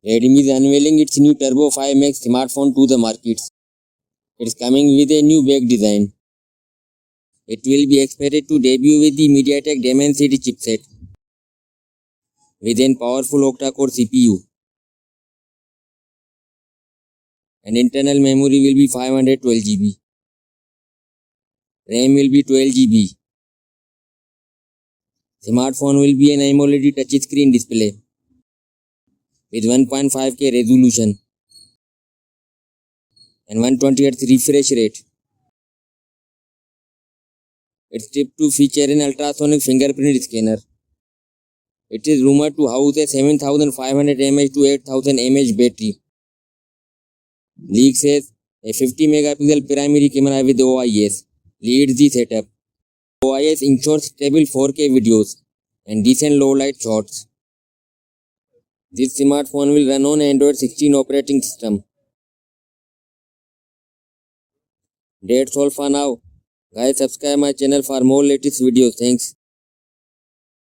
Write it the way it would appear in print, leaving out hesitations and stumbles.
Redmi is unveiling its new Turbo 5 Max smartphone to the markets. It's coming with a new back design. It will be expected to debut with the MediaTek Dimensity chipset with a powerful octa-core CPU. And internal memory will be 512 GB. RAM will be 12 GB. Smartphone will be an AMOLED touchscreen display with 1.5K resolution and 120Hz refresh rate. It's tipped to feature an ultrasonic fingerprint scanner. It is rumored to house a 7500 mAh to 8000 mAh battery. Leak says a 50 megapixel primary camera with OIS leads the setup. OIS ensures stable 4K videos and decent low light shots. This smartphone will run on Android 16 operating system. That's all for now. Guys, subscribe my channel for more latest videos. Thanks.